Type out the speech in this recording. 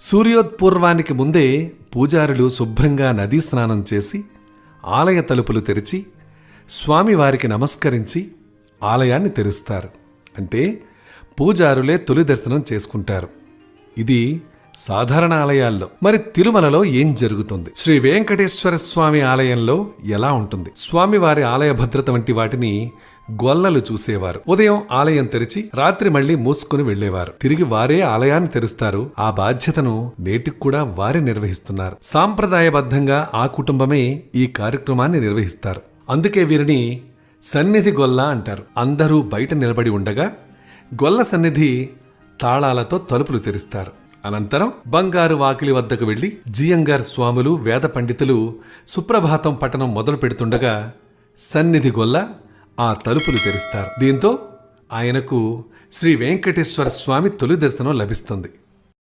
సూర్యోత్పూర్వానికి ముందే పూజారులు శుభ్రంగా నదీ స్నానం చేసి ఆలయ తలుపులు తెరిచి స్వామివారికి నమస్కరించి ఆలయాన్ని తెరుస్తారు. అంటే పూజారులే తొలి దర్శనం చేసుకుంటారు. ఇది సాధారణ ఆలయాల్లో. మరి తిరుమలలో ఏం జరుగుతుంది? శ్రీ వెంకటేశ్వర స్వామి ఆలయంలో ఎలా ఉంటుంది? స్వామివారి ఆలయ భద్రత వంటి వాటిని గొల్లలు చూసేవారు. ఉదయం ఆలయం తెరిచి రాత్రి మళ్లీ మూసుకుని వెళ్లేవారు. తిరిగి వారే ఆలయాన్ని తెరుస్తారు. ఆ బాధ్యతను నేటికి కూడా వారే నిర్వహిస్తున్నారు. సాంప్రదాయబద్ధంగా ఆ కుటుంబమే ఈ కార్యక్రమాన్ని నిర్వహిస్తారు. అందుకే వీరిని సన్నిధి గొల్ల అంటారు. అందరూ బయట నిలబడి ఉండగా గొల్ల సన్నిధి తాళాలతో తలుపులు తెరుస్తారు. అనంతరం బంగారు వాకిలి వద్దకు వెళ్లి జియంగార్ స్వాములు వేద పండితులు సుప్రభాతం పఠనం మొదలు పెడుతుండగా సన్నిధి గొల్ల ఆ తలుపులు తెరుస్తారు. దీంతో ఆయనకు శ్రీ వెంకటేశ్వర స్వామి తొలి దర్శనం లభిస్తుంది.